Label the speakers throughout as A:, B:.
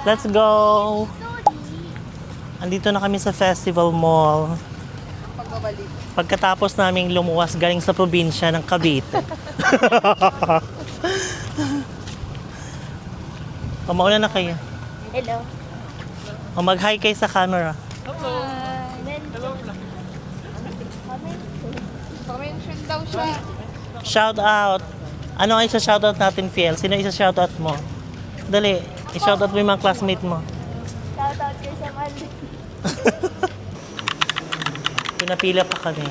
A: Let's go! Andito na kami sa Festival Mall.
B: Pagbabalik.
A: Pagkatapos naming lumuwas galing sa probinsya ng Cavite. Mauna na kayo.
C: Hello.
A: Mag-hi kayo sa camera.
B: Pa-mention daw siya.
A: Shout out. Ano ang isa-shout out natin, Fiel? Sino isa-shout out mo? Dali, i-shout out mo yung mga classmate mo.
C: Shoutout kay sa Mali.
A: Pinapila pa kami.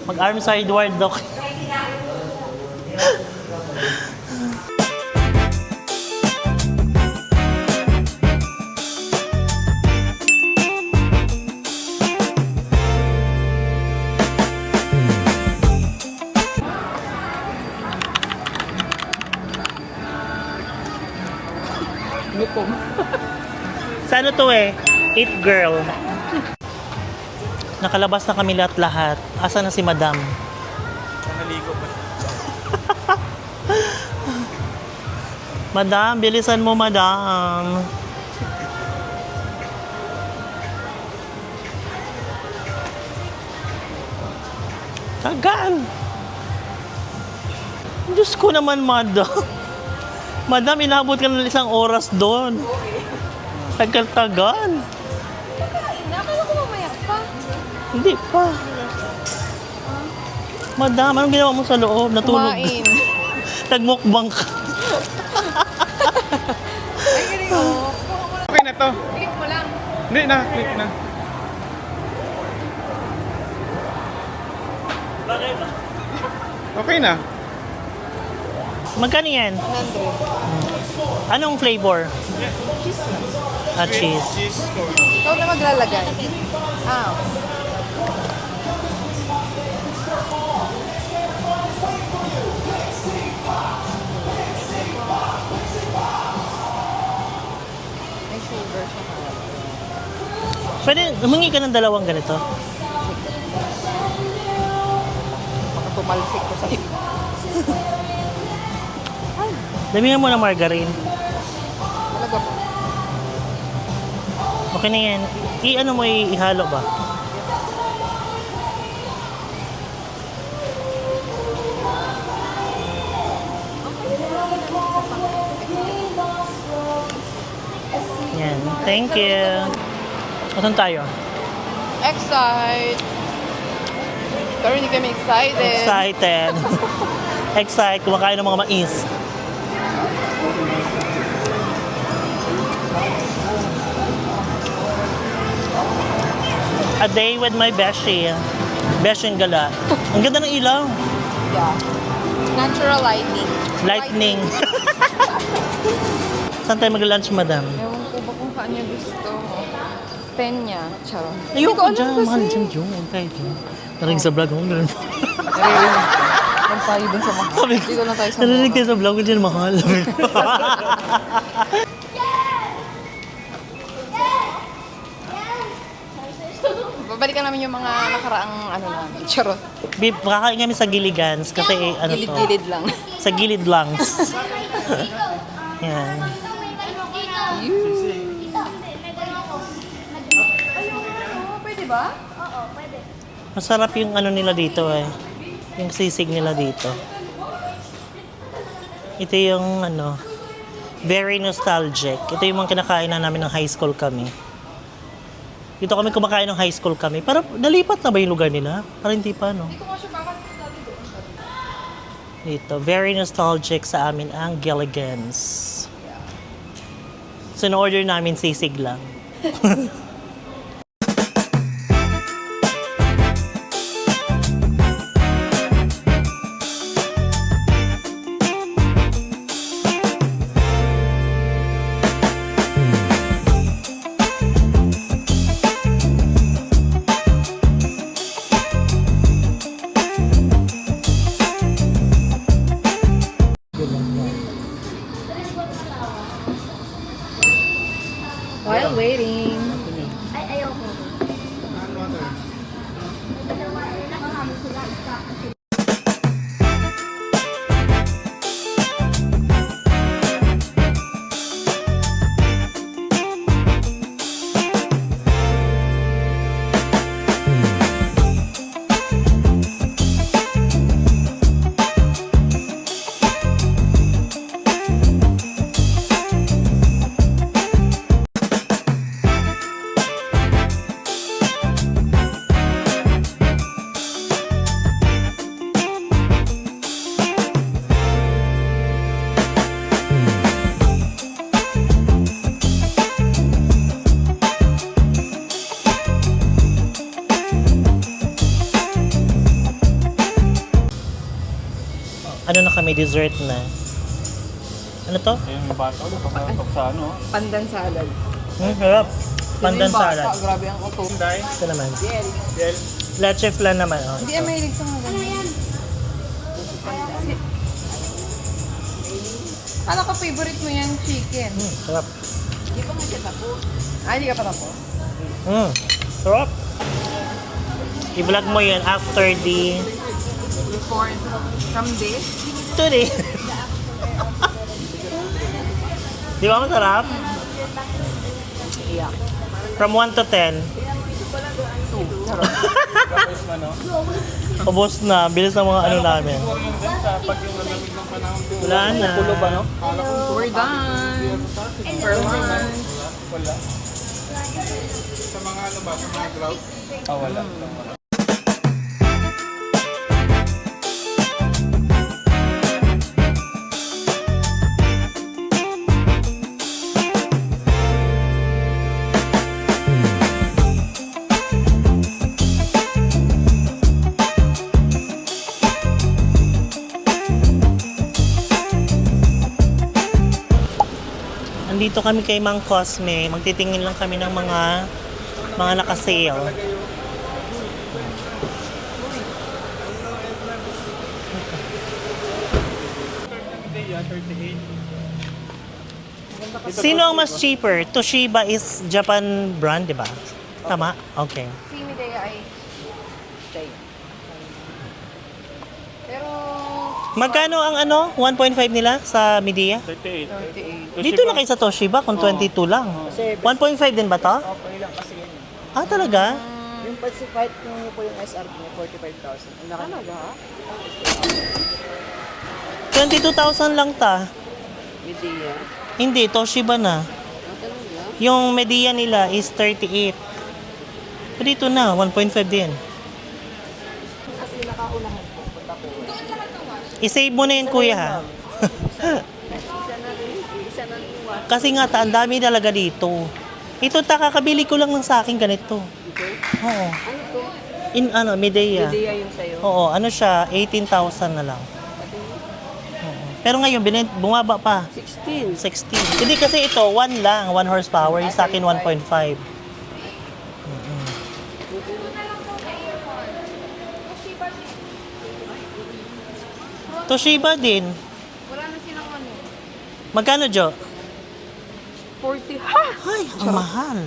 A: Mag-arm side ward, Doc.
B: Lupong.
A: Sa ano to eh? It girl. Nakalabas na kami lahat-lahat. Asa na si Madam?
D: Naligo pa.
A: Madam, bilisan mo, Madam. Tagaan. Diyos ko naman, Madam. Madam, inabot ka ng 1 oras doon. Tagal-tagal.
B: Nakala ko mamaya pa.
A: Hindi pa. Madam, anong ginawa mo sa loob? Natulog.
B: Kumain.
A: Nagmukbang ka.
B: Ay, galing oh.
D: Okay na to.
B: Click mo lang.
D: Hindi na, click na. Okay na.
A: Magkano yan?
B: 100.
A: Anong flavor? Cheese.
D: Cheese corn.
B: Ikaw na maglalagay. Ah. May sugar siya.
A: Pwede, humingi ka ng 2 ganito.
B: Baka tumalsik ko sa'yo.
A: Damihan mo ng margarine.
B: Talaga po.
A: Okay na yan. I-ano mo, ihalo ba? Yan. Thank you. Saan tayo?
B: Excite. Pero hindi kami excited.
A: Excited. Excited. Kumakain ng mga mais. A day with my beshi. Beshi and gala. Ang ganda ng ilaw.
B: Yeah. Natural lighting.
A: Lightning. Saan tayo mag-lunch, madam?
B: Ewan ko ba kung saan niya gusto. Penya. Charo.
A: Ayoko dyan. Mahal dyan yung. Tayo dyan. Narinig sa vlog mo.
B: Naririnig ko. Huwag tayo dun sa mahal. Dito lang tayo sa
A: Narinig
B: mahal.
A: tayo sa vlog ko dyan, mahal.
B: Babalikan namin yung mga nakaraang ano namin. Charot.
A: Makakain kami sa Giligans kasi ano to.
B: Gilid-gilid lang.
A: Sa gilid langs. Yan.
B: Pwede ba?
A: Masarap yung ano nila dito eh. Yung sisig nila dito. Ito yung ano, very nostalgic. Ito yung mga kinakain na namin ng high school kami. Dito kami kumakain ng high school kami. Para nalipat na ba yung lugar nila? Para hindi pa, no? Dito, very nostalgic sa amin ang Gilligan's. So, in-order namin sisig lang.
B: While waiting.
A: ano na kami, dessert na. Ano to?
D: Ayun yung bata. Pakatok sa ano.
B: Pandan salad.
A: Harap. Pandan
B: Yung bata,
A: salad.
B: Grabe ang uto.
D: Hyundai.
A: Ito naman.
D: Del.
A: Leche flan naman. Oh,
B: Hindi
A: ito.
B: mahilig sa mga ganyan. Kala ko favorite mo yan, chicken.
A: Sarap.
B: Hindi pa nga siya tapos. Hindi ka pa tapos?
A: Sarap. I-vlog mo yan after the
B: Before, from this.
A: today. Di ba masarap?
B: Yeah.
A: From 1 to 10.
D: Tapos ano.
A: Ubos na. Bilis ng mga ano namin.
D: Siguro yung din sa pag yung malamig ng panahon.
A: Wala na.
D: Pulo ba no?
B: We're done. For lunch.
D: Wala. Sa mga ano ba? Sa mga cloud? Wala.
A: Andito kami kay Mang Cosme. Magtitingin lang kami ng mga naka-sale.
D: Medea, 38.
A: Sino ang mas cheaper? Toshiba is Japan brand, di ba? Tama? Okay.
B: Si Medea ay stay. Pero,
A: Magkano ang ano? 1.5 nila sa Midea?
D: 38.
B: 38.
A: Dito na kayo sa Toshiba kung 22 lang. 1.5 din ba to?
E: Okay lang kasi yun.
A: Ah, talaga?
E: Yung pag-sipite nyo po yung SRP niya, 45,000. Ang laki
B: talaga?
A: 22,000 lang ta.
E: Medea.
A: Hindi, Toshiba na. Yung Medea nila is 38. So dito na, 1.5 din.
E: Kasi nakaunahan po, punta po.
A: I-save mo na yun, kuya, ha?
E: Isa na luwa.
A: Kasi nga, ang dami talaga dito. Ito, kakabili ko lang ng sa akin ganito. Oo.
E: Ano to?
A: Medea.
E: Medea yung sayo.
A: Oo, ano siya, 18,000 na lang. Oo. Pero ngayon, bumaba pa.
E: 16.
A: 16. Hindi kasi ito, 1 lang, 1 horsepower. Yung sa akin, 1.5. Toshiba din.
B: Wala na silang ano.
A: Magkano, Jo?
B: 40. Ha!
A: Ay, ang mahal.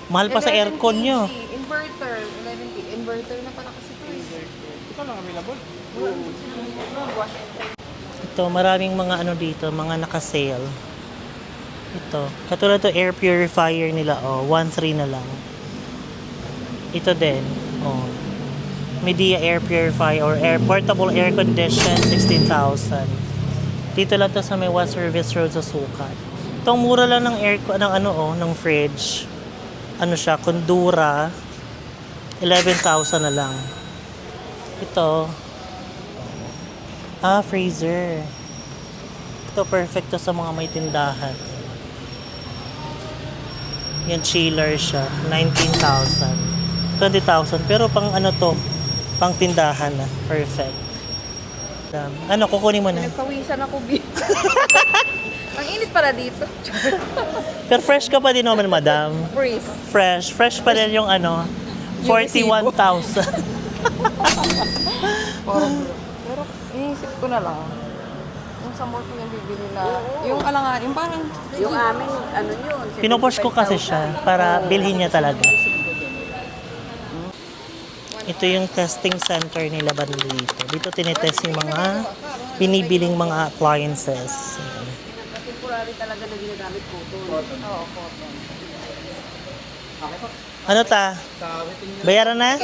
A: Mahal pa sa
B: 11
A: aircon nyo.
B: kg. Inverter. 11 kg. Inverter na pala kasi ito eh.
D: Ito lang available.
A: Ito, maraming mga ano dito, mga naka-sale. Ito, katulad to air purifier nila, 1.3 na lang. Ito din, Medea air purifier or portable air condition, 16,000. Dito lang to sa may West Service Road sa Sukat. Itong mura lang ng ng fridge. Ano siya, Kondura, 11,000 na lang. Ito, freezer. Ito, perfect to sa mga may tindahan. Yan, chiller siya. 19,000. 20,000. Pero pang ano to, pang tindahan na. Perfect. Ano, kukunin mo na.
B: Nagpawisan ako, B. Ang init pala dito.
A: Pero fresh ka pa din naman, madam.
B: Freeze.
A: Fresh. Fresh pa rin yung ano, 41,000.
B: Pero iniisip ko na lang. Yung sa mall ko yung bibili na. Yung alangan, yung parang...
E: Yung amin, ano yun?
A: Pinupush ko kasi siya para bilhin niya talaga. Ito yung testing center nila ba dito. Dito tinetest yung mga binibiling mga appliances.
E: Temporary talaga na ginagamit ko to. Oo, cotton.
A: Ano ta? Bayaran na?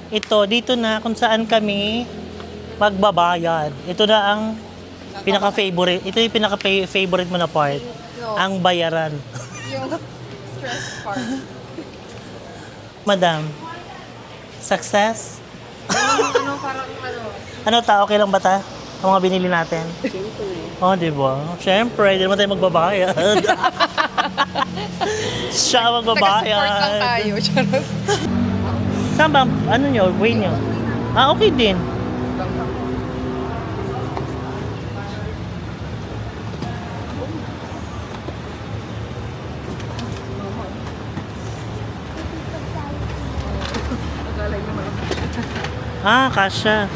A: Ito, dito na kung saan kami magbabayad. Ito na ang pinaka-favorite. Ito yung pinaka-favorite mo na part.
B: No.
A: Ang bayaran.
B: Yung stress part.
A: Madam, success?
E: Ano, parang ano.
A: Ano ta? Okay lang ba ta? Ang mga binili natin?
E: Siyempre.
A: Oh, di ba? Siyempre, di naman tayo magbabayad. Siya ang
B: Nag-support lang
A: magbabayad.
B: tayo. Charot.
A: Saan ba? Ano nyo? Way nyo? Ah, okay din. Ah, kasha.